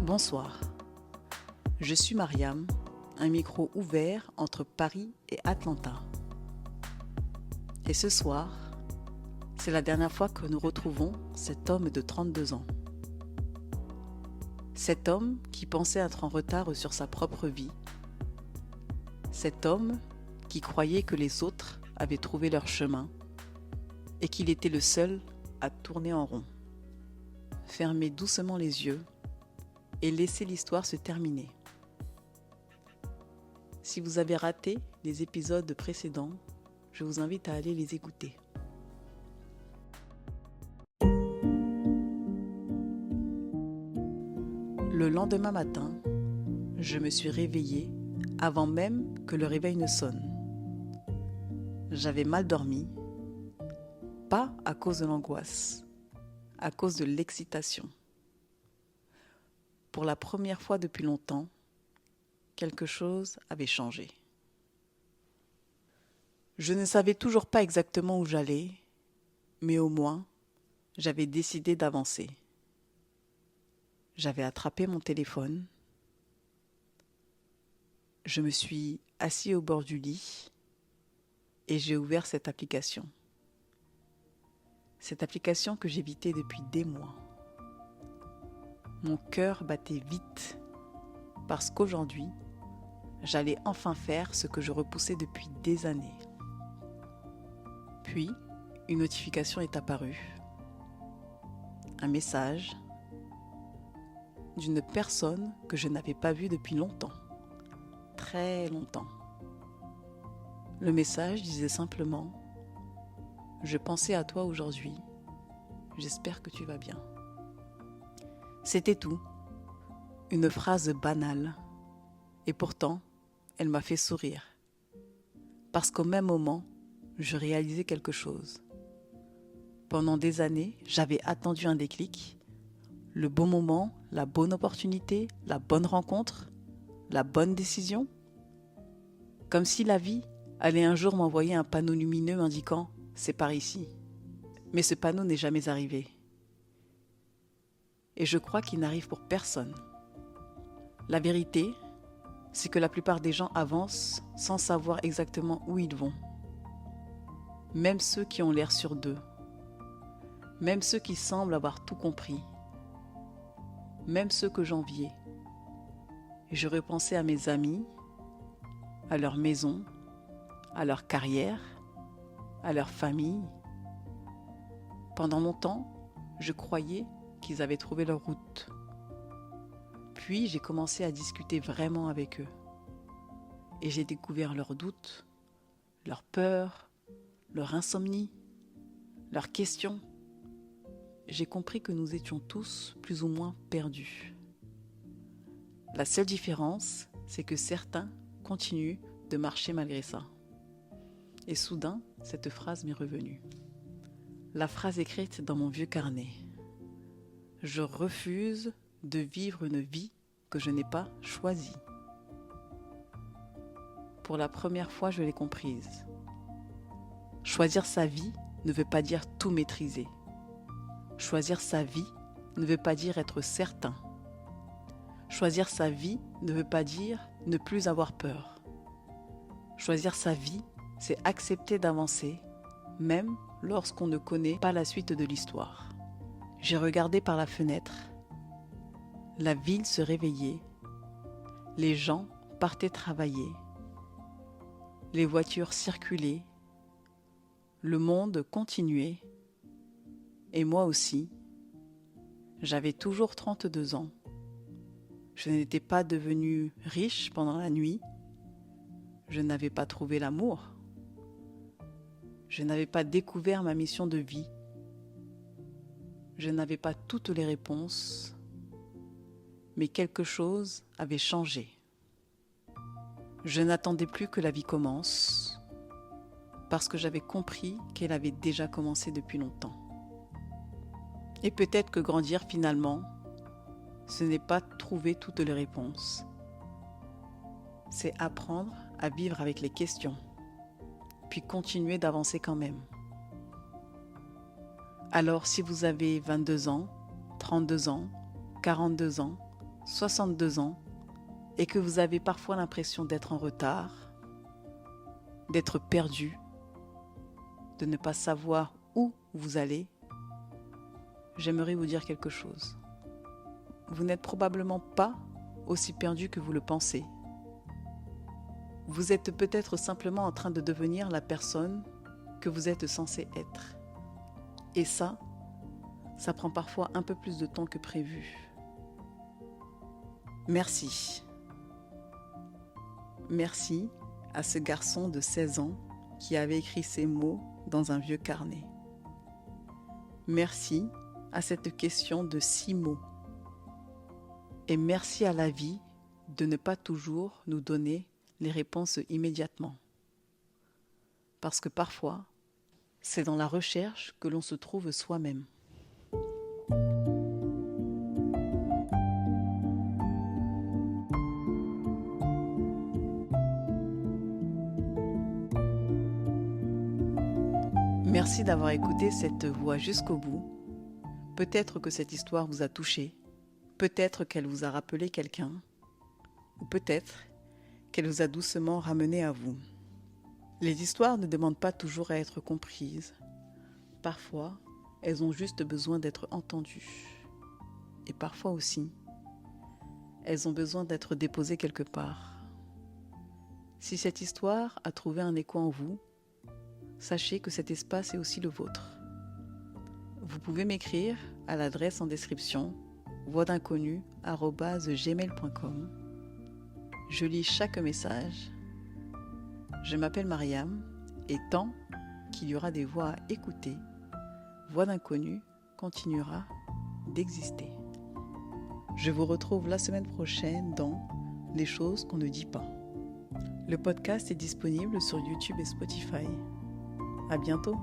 Bonsoir, je suis Mariam, un micro ouvert entre Paris et Atlanta. Et ce soir, c'est la dernière fois que nous retrouvons cet homme de 32 ans. Cet homme qui pensait être en retard sur sa propre vie. Cet homme qui croyait que les autres avaient trouvé leur chemin et qu'il était le seul à tourner en rond. Fermez doucement les yeux et laissez l'histoire se terminer. Si vous avez raté les épisodes précédents, je vous invite à aller les écouter. Le lendemain matin, je me suis réveillée avant même que le réveil ne sonne. J'avais mal dormi, pas à cause de l'angoisse, à cause de l'excitation. Pour la première fois depuis longtemps, quelque chose avait changé. Je ne savais toujours pas exactement où j'allais, mais au moins, j'avais décidé d'avancer. J'avais attrapé mon téléphone. Je me suis assis au bord du lit et j'ai ouvert cette application. Cette application que j'évitais depuis des mois. Mon cœur battait vite parce qu'aujourd'hui, j'allais enfin faire ce que je repoussais depuis des années. Puis, une notification est apparue. Un message d'une personne que je n'avais pas vue depuis longtemps. Très longtemps. Le message disait simplement « Je pensais à toi aujourd'hui. J'espère que tu vas bien. » C'était tout. Une phrase banale. Et pourtant, elle m'a fait sourire. Parce qu'au même moment, je réalisais quelque chose. Pendant des années, j'avais attendu un déclic, le bon moment, la bonne opportunité, la bonne rencontre, la bonne décision. Comme si la vie allait un jour m'envoyer un panneau lumineux indiquant « c'est par ici ». Mais ce panneau n'est jamais arrivé. Et je crois qu'il n'arrive pour personne. La vérité, c'est que la plupart des gens avancent sans savoir exactement où ils vont. Même ceux qui ont l'air sûrs d'eux. Même ceux qui semblent avoir tout compris. Même ceux que j'enviais. Et je repensais à mes amis, à leur maison, à leur carrière, à leur famille. Pendant longtemps, je croyais qu'ils avaient trouvé leur route. Puis j'ai commencé à discuter vraiment avec eux. Et j'ai découvert leurs doutes, leurs peurs, leur insomnie, leurs questions. J'ai compris que nous étions tous plus ou moins perdus. La seule différence, c'est que certains continuent de marcher malgré ça. Et soudain, cette phrase m'est revenue. La phrase écrite dans mon vieux carnet. Je refuse de vivre une vie que je n'ai pas choisie. Pour la première fois, je l'ai comprise. Choisir sa vie ne veut pas dire tout maîtriser. Choisir sa vie ne veut pas dire être certain. Choisir sa vie ne veut pas dire ne plus avoir peur. Choisir sa vie, c'est accepter d'avancer, même lorsqu'on ne connaît pas la suite de l'histoire. J'ai regardé par la fenêtre. La ville se réveillait. Les gens partaient travailler. Les voitures circulaient. Le monde continuait. Et moi aussi. J'avais toujours 32 ans. Je n'étais pas devenue riche pendant la nuit. Je n'avais pas trouvé l'amour. Je n'avais pas découvert ma mission de vie. Je n'avais pas toutes les réponses. Mais quelque chose avait changé. Je n'attendais plus que la vie commence, parce que j'avais compris qu'elle avait déjà commencé depuis longtemps. Et peut-être que grandir finalement, ce n'est pas trouver toutes les réponses. C'est apprendre à vivre avec les questions, puis continuer d'avancer quand même. Alors si vous avez 22 ans, 32 ans, 42 ans, 62 ans et que vous avez parfois l'impression d'être en retard, d'être perdu, de ne pas savoir où vous allez, j'aimerais vous dire quelque chose. Vous n'êtes probablement pas aussi perdu que vous le pensez. Vous êtes peut-être simplement en train de devenir la personne que vous êtes censé être. Et ça prend parfois un peu plus de temps que prévu. Merci. Merci à ce garçon de 16 ans qui avait écrit ces mots dans un vieux carnet. Merci à cette question de 6 mots. Et merci à la vie de ne pas toujours nous donner les réponses immédiatement. Parce que parfois, c'est dans la recherche que l'on se trouve soi-même. Merci d'avoir écouté cette voix jusqu'au bout. Peut-être que cette histoire vous a touché, peut-être qu'elle vous a rappelé quelqu'un, ou peut-être qu'elle vous a doucement ramené à vous. Les histoires ne demandent pas toujours à être comprises. Parfois, elles ont juste besoin d'être entendues. Et parfois aussi, elles ont besoin d'être déposées quelque part. Si cette histoire a trouvé un écho en vous, sachez que cet espace est aussi le vôtre. Vous pouvez m'écrire à l'adresse en description voixdinconnu@gmail.com. Je lis chaque message. Je m'appelle Mariam et tant qu'il y aura des voix à écouter, Voix d'inconnu continuera d'exister. Je vous retrouve la semaine prochaine dans Les choses qu'on ne dit pas. Le podcast est disponible sur YouTube et Spotify. À bientôt.